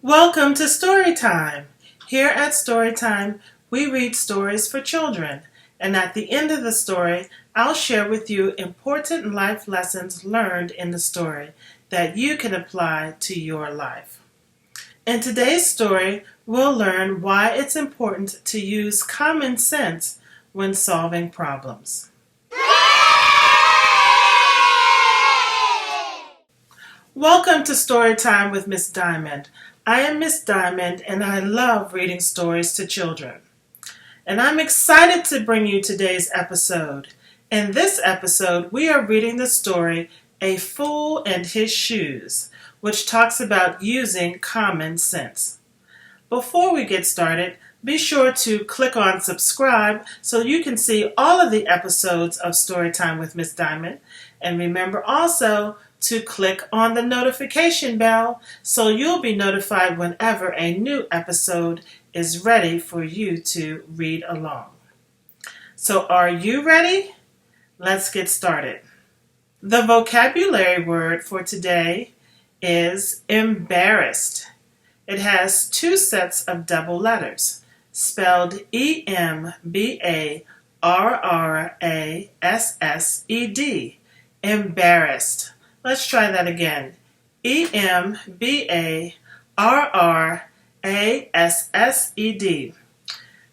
Welcome to Storytime. Here at Storytime, we read stories for children, and at the end of the story, I'll share with you important life lessons learned in the story that you can apply to your life. In today's story, we'll learn why it's important to use common sense when solving problems. Welcome to Storytime with Miss Dymond. I am Miss Dymond and I love reading stories to children. And I'm excited to bring you today's episode. In this episode, we are reading the story A Fool and His Shoes, which talks about using common sense. Before we get started, be sure to click on subscribe so you can see all of the episodes of Storytime with Miss Dymond. And remember also to click on the notification bell so you'll be notified whenever a new episode is ready for you to read along. So are you ready? Let's get started. The vocabulary word for today is embarrassed. It has two sets of double letters, spelled E-M-B-A-R-R-A-S-S-E-D, embarrassed. Let's try that again. E-M-B-A-R-R-A-S-S-E-D.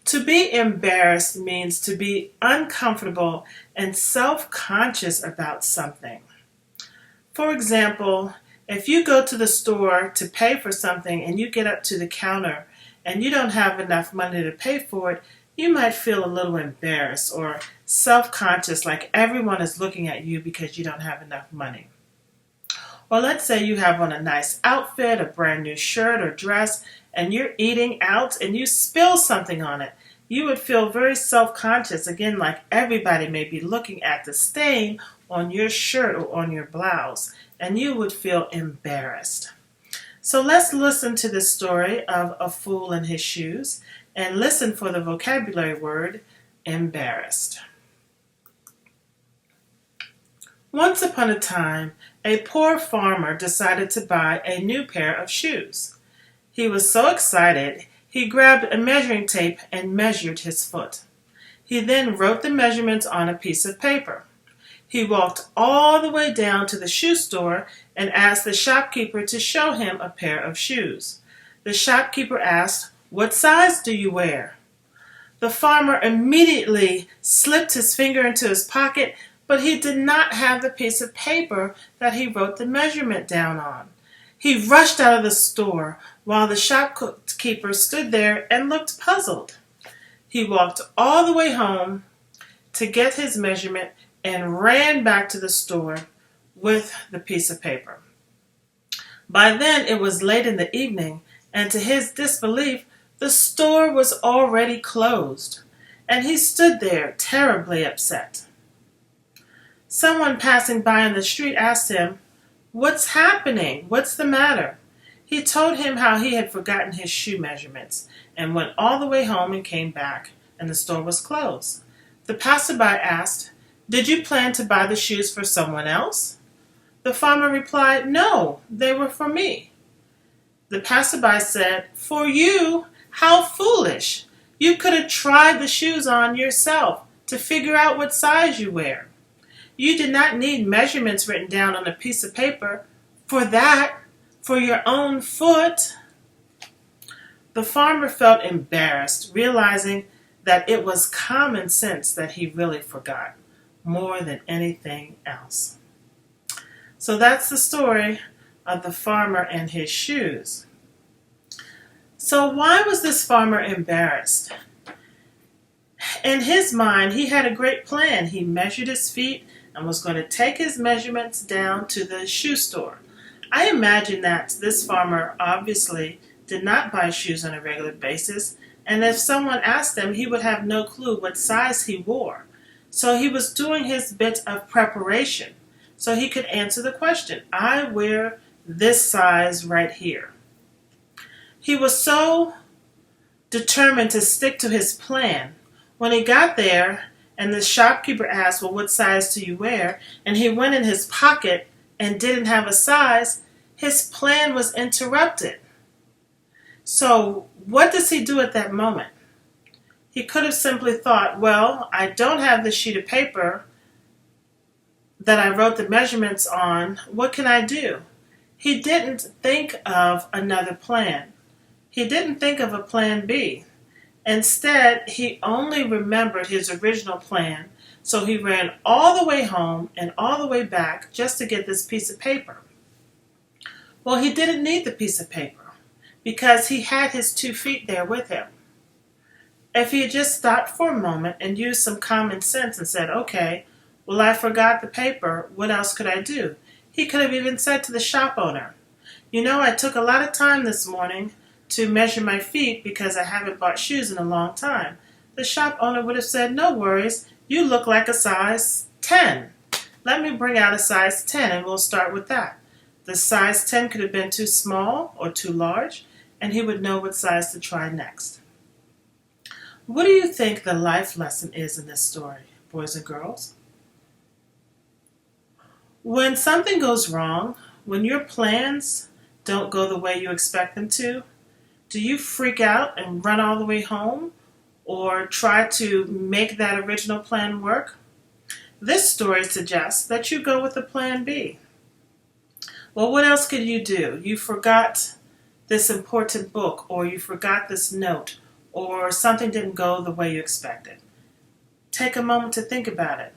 To be embarrassed means to be uncomfortable and self-conscious about something. For example, if you go to the store to pay for something and you get up to the counter and you don't have enough money to pay for it, you might feel a little embarrassed or self-conscious, like everyone is looking at you because you don't have enough money. Or let's say you have on a nice outfit, a brand new shirt or dress, and you're eating out and you spill something on it. You would feel very self-conscious, again, like everybody may be looking at the stain on your shirt or on your blouse, and you would feel embarrassed. So let's listen to the story of A Fool and His Shoes and listen for the vocabulary word, embarrassed. Once upon a time, a poor farmer decided to buy a new pair of shoes. He was so excited, he grabbed a measuring tape and measured his foot. He then wrote the measurements on a piece of paper. He walked all the way down to the shoe store and asked the shopkeeper to show him a pair of shoes. The shopkeeper asked, "What size do you wear?" The farmer immediately slipped his finger into his pocket, but he did not have the piece of paper that he wrote the measurement down on. He rushed out of the store while the shopkeeper stood there and looked puzzled. He walked all the way home to get his measurement and ran back to the store with the piece of paper. By then it was late in the evening, and to his disbelief, the store was already closed, and he stood there terribly upset. Someone passing by on the street asked him, "What's happening? What's the matter?" He told him how he had forgotten his shoe measurements and went all the way home and came back, and the store was closed. The passerby asked, "Did you plan to buy the shoes for someone else?" The farmer replied, "No, they were for me." The passerby said, "For you? How foolish! You could have tried the shoes on yourself to figure out what size you wear. You did not need measurements written down on a piece of paper for that, for your own foot." The farmer felt embarrassed, realizing that it was common sense that he really forgot more than anything else. So that's the story of the farmer and his shoes. So why was this farmer embarrassed? In his mind, he had a great plan. He measured his feet and was going to take his measurements down to the shoe store. I imagine that this farmer obviously did not buy shoes on a regular basis, and if someone asked him, he would have no clue what size he wore. So he was doing his bit of preparation so he could answer the question. I wear this size right here. He was so determined to stick to his plan. When he got there and the shopkeeper asked, "Well, what size do you wear?" and he went in his pocket and didn't have a size, his plan was interrupted. So what does he do at that moment? He could have simply thought, well, I don't have the sheet of paper that I wrote the measurements on. What can I do? He didn't think of another plan. He didn't think of a plan B. Instead, he only remembered his original plan, so he ran all the way home and all the way back just to get this piece of paper. Well, he didn't need the piece of paper because he had his 2 feet there with him. If he had just stopped for a moment and used some common sense and said, okay, well, I forgot the paper, what else could I do? He could have even said to the shop owner, you know, I took a lot of time this morning to measure my feet because I haven't bought shoes in a long time. The shop owner would have said, no worries, you look like a size 10. Let me bring out a size 10 and we'll start with that. The size 10 could have been too small or too large, and he would know what size to try next. What do you think the life lesson is in this story, boys and girls? When something goes wrong, when your plans don't go the way you expect them to, do you freak out and run all the way home or try to make that original plan work? This story suggests that you go with a plan B. Well, what else could you do? You forgot this important book, or you forgot this note, or something didn't go the way you expected. Take a moment to think about it.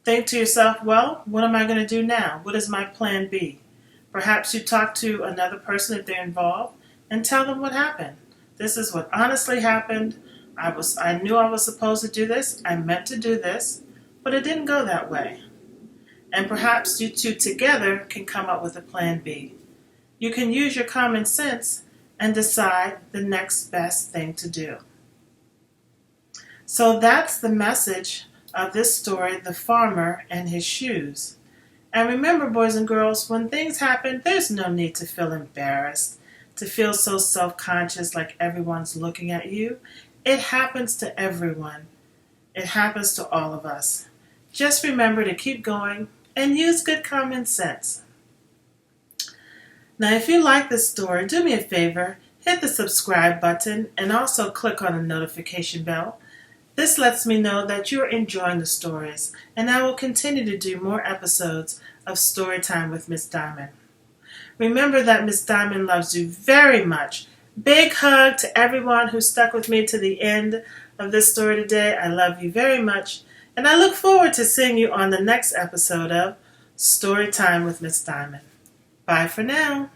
Think to yourself, well, what am I going to do now? What is my plan B? Perhaps you talk to another person if they're involved and tell them what happened. This is what honestly happened. I knew I was supposed to do this. I meant to do this, but it didn't go that way. And perhaps you two together can come up with a plan B. You can use your common sense and decide the next best thing to do. So that's the message of this story, The Farmer and His Shoes. And remember, boys and girls, when things happen, there's no need to feel embarrassed, to feel so self-conscious like everyone's looking at you. It happens to everyone. It happens to all of us. Just remember to keep going and use good common sense. Now, if you like this story, do me a favor, hit the subscribe button and also click on the notification bell. This lets me know that you're enjoying the stories, and I will continue to do more episodes of Storytime with Miss Dymond. Remember that Miss Dymond loves you very much. Big hug to everyone who stuck with me to the end of this story today. I love you very much, and I look forward to seeing you on the next episode of Storytime with Miss Dymond. Bye for now.